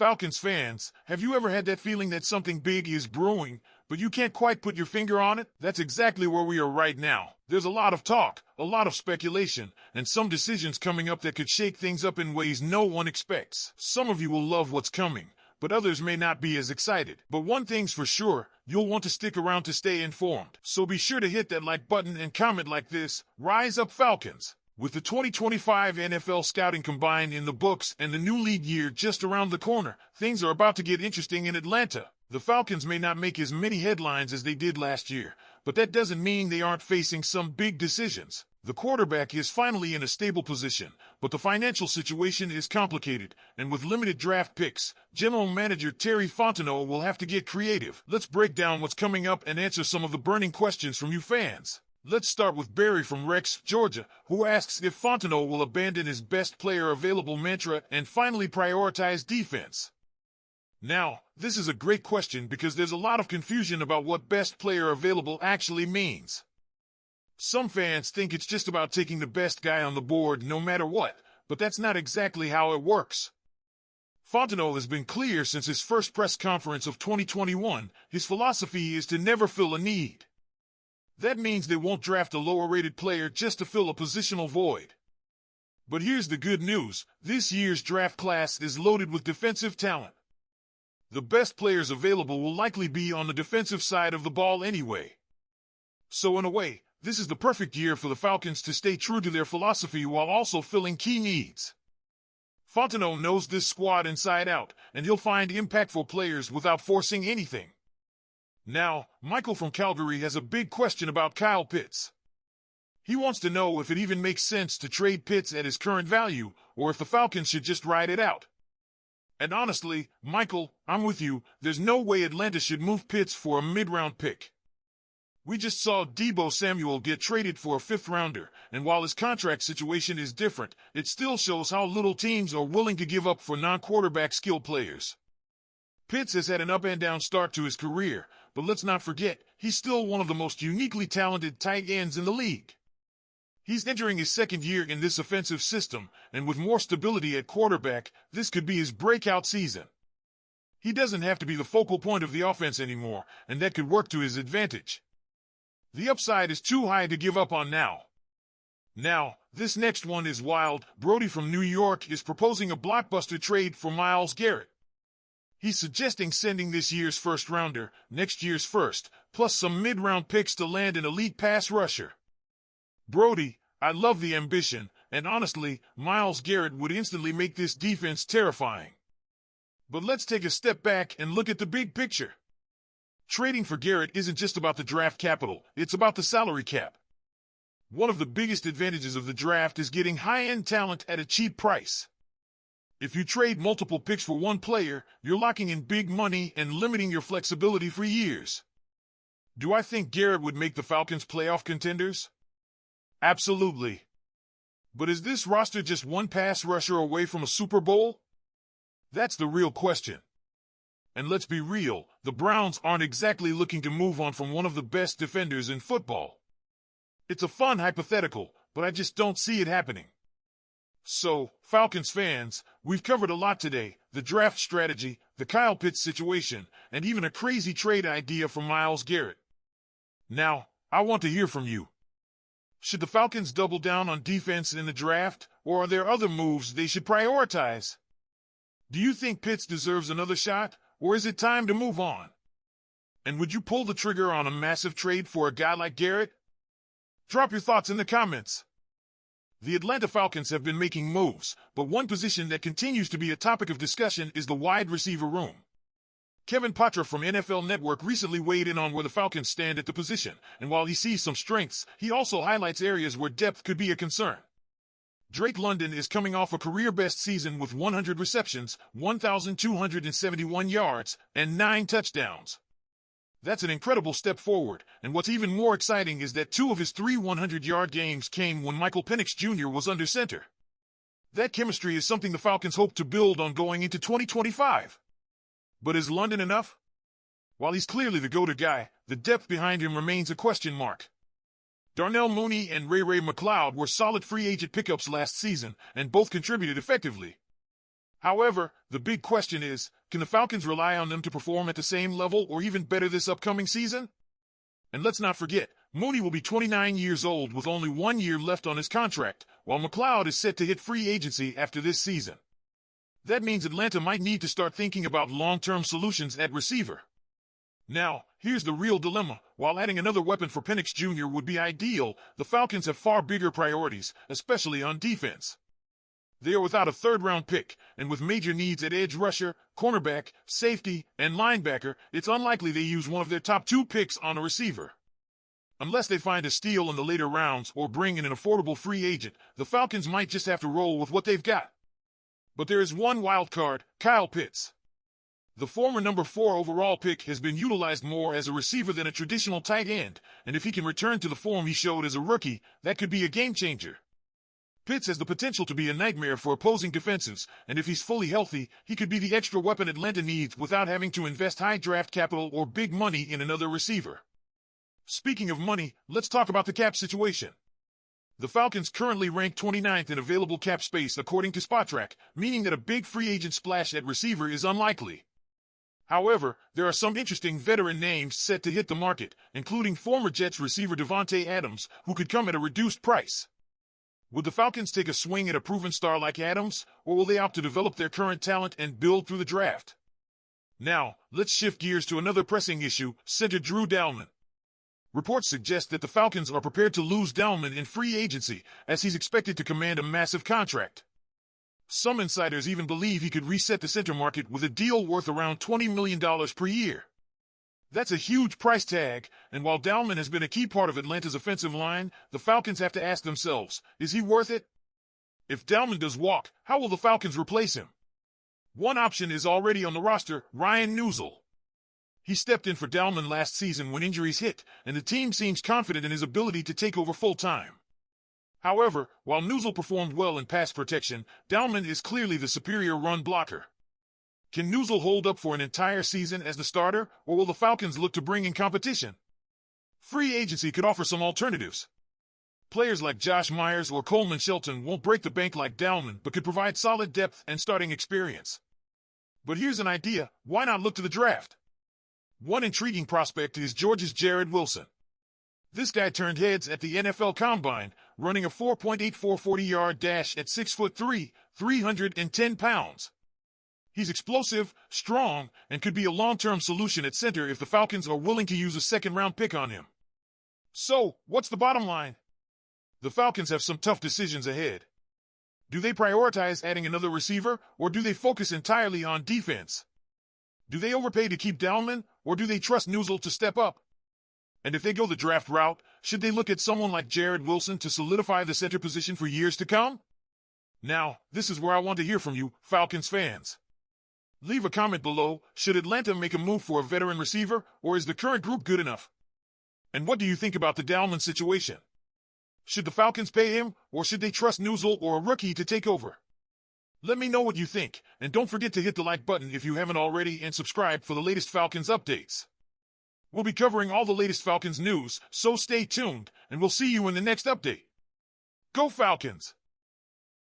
Falcons fans, have you ever had that feeling that something big is brewing, but you can't quite put your finger on it? That's exactly where we are right now. There's a lot of talk, a lot of speculation, and some decisions coming up that could shake things up in ways no one expects. Some of you will love what's coming, but others may not be as excited. But one thing's for sure, you'll want to stick around to stay informed. So be sure to hit that like button and comment like this: Rise Up Falcons! With the 2025 NFL scouting combine in the books and the new league year just around the corner, things are about to get interesting in Atlanta. The Falcons may not make as many headlines as they did last year, but that doesn't mean they aren't facing some big decisions. The quarterback is finally in a stable position, but the financial situation is complicated, and with limited draft picks, General Manager Terry Fontenot will have to get creative. Let's break down what's coming up and answer some of the burning questions from you fans. Let's start with Barry from Rex, Georgia, who asks if Fontenot will abandon his best player available mantra and finally prioritize defense. Now, this is a great question because there's a lot of confusion about what best player available actually means. Some fans think it's just about taking the best guy on the board no matter what, but that's not exactly how it works. Fontenot has been clear since his first press conference of 2021. His philosophy is to never fill a need. That means they won't draft a lower-rated player just to fill a positional void. But here's the good news: this year's draft class is loaded with defensive talent. The best players available will likely be on the defensive side of the ball anyway. So in a way, this is the perfect year for the Falcons to stay true to their philosophy while also filling key needs. Fontenot knows this squad inside out, and he'll find impactful players without forcing anything. Now, Michael from Calgary has a big question about Kyle Pitts. He wants to know if it even makes sense to trade Pitts at his current value, or if the Falcons should just ride it out. And honestly, Michael, I'm with you. There's no way Atlanta should move Pitts for a mid-round pick. We just saw Deebo Samuel get traded for a fifth-rounder, and while his contract situation is different, it still shows how little teams are willing to give up for non-quarterback skill players. Pitts has had an up-and-down start to his career, but let's not forget, he's still one of the most uniquely talented tight ends in the league. He's entering his second year in this offensive system, and with more stability at quarterback, this could be his breakout season. He doesn't have to be the focal point of the offense anymore, and that could work to his advantage. The upside is too high to give up on now. Now, this next one is wild. Brody from New York is proposing a blockbuster trade for Myles Garrett. He's suggesting sending this year's first-rounder, next year's first, plus some mid-round picks to land an elite pass rusher. Brody, I love the ambition, and honestly, Myles Garrett would instantly make this defense terrifying. But let's take a step back and look at the big picture. Trading for Garrett isn't just about the draft capital, it's about the salary cap. One of the biggest advantages of the draft is getting high-end talent at a cheap price. If you trade multiple picks for one player, you're locking in big money and limiting your flexibility for years. Do I think Garrett would make the Falcons playoff contenders? Absolutely. But is this roster just one pass rusher away from a Super Bowl? That's the real question. And let's be real, the Browns aren't exactly looking to move on from one of the best defenders in football. It's a fun hypothetical, but I just don't see it happening. So, Falcons fans, we've covered a lot today: the draft strategy, the Kyle Pitts situation, and even a crazy trade idea for Myles Garrett. Now, I want to hear from you. Should the Falcons double down on defense in the draft, or are there other moves they should prioritize? Do you think Pitts deserves another shot, or is it time to move on? And would you pull the trigger on a massive trade for a guy like Garrett? Drop your thoughts in the comments. The Atlanta Falcons have been making moves, but one position that continues to be a topic of discussion is the wide receiver room. Kevin Patra from NFL Network recently weighed in on where the Falcons stand at the position, and while he sees some strengths, he also highlights areas where depth could be a concern. Drake London is coming off a career-best season with 100 receptions, 1,271 yards, and 9 touchdowns. That's an incredible step forward, and what's even more exciting is that 2 of his 3 100-yard games came when Michael Penix Jr. was under center. That chemistry is something the Falcons hope to build on going into 2025. But is London enough? While he's clearly the go-to guy, the depth behind him remains a question mark. Darnell Mooney and Ray McCloud were solid free agent pickups last season, and both contributed effectively. However, the big question is, can the Falcons rely on them to perform at the same level or even better this upcoming season? And let's not forget, Mooney will be 29 years old with only 1 year left on his contract, while McLeod is set to hit free agency after this season. That means Atlanta might need to start thinking about long-term solutions at receiver. Now, here's the real dilemma. While adding another weapon for Penix Jr. would be ideal, the Falcons have far bigger priorities, especially on defense. They are without a third-round pick, and with major needs at edge rusher, cornerback, safety, and linebacker, it's unlikely they use one of their top 2 picks on a receiver. Unless they find a steal in the later rounds or bring in an affordable free agent, the Falcons might just have to roll with what they've got. But there is one wild card, Kyle Pitts. The former number 4 overall pick has been utilized more as a receiver than a traditional tight end, and if he can return to the form he showed as a rookie, that could be a game changer. Pitts has the potential to be a nightmare for opposing defenses, and if he's fully healthy, he could be the extra weapon Atlanta needs without having to invest high draft capital or big money in another receiver. Speaking of money, let's talk about the cap situation. The Falcons currently rank 29th in available cap space according to SpotTrack, meaning that a big free agent splash at receiver is unlikely. However, there are some interesting veteran names set to hit the market, including former Jets receiver Davante Adams, who could come at a reduced price. Would the Falcons take a swing at a proven star like Adams, or will they opt to develop their current talent and build through the draft? Now, let's shift gears to another pressing issue, center Drew Dalman. Reports suggest that the Falcons are prepared to lose Dalman in free agency, as he's expected to command a massive contract. Some insiders even believe he could reset the center market with a deal worth around $20 million per year. That's a huge price tag, and while Dalman has been a key part of Atlanta's offensive line, the Falcons have to ask themselves, is he worth it? If Dalman does walk, how will the Falcons replace him? One option is already on the roster, Ryan Neuzil. He stepped in for Dalman last season when injuries hit, and the team seems confident in his ability to take over full-time. However, while Neuzil performed well in pass protection, Dalman is clearly the superior run blocker. Can Neuzil hold up for an entire season as the starter, or will the Falcons look to bring in competition? Free agency could offer some alternatives. Players like Josh Myers or Coleman Shelton won't break the bank like Dalman, but could provide solid depth and starting experience. But here's an idea, why not look to the draft? One intriguing prospect is Georgia's Jared Wilson. This guy turned heads at the NFL Combine, running a 4.84 40-yard dash at 6'3", 310 pounds. He's explosive, strong, and could be a long-term solution at center if the Falcons are willing to use a second-round pick on him. So, what's the bottom line? The Falcons have some tough decisions ahead. Do they prioritize adding another receiver, or do they focus entirely on defense? Do they overpay to keep Dalman, or do they trust Neuzil to step up? And if they go the draft route, should they look at someone like Jared Wilson to solidify the center position for years to come? Now, this is where I want to hear from you, Falcons fans. Leave a comment below, should Atlanta make a move for a veteran receiver, or is the current group good enough? And what do you think about the Dalman situation? Should the Falcons pay him, or should they trust Neuzil or a rookie to take over? Let me know what you think, and don't forget to hit the like button if you haven't already and subscribe for the latest Falcons updates. We'll be covering all the latest Falcons news, so stay tuned, and we'll see you in the next update. Go Falcons!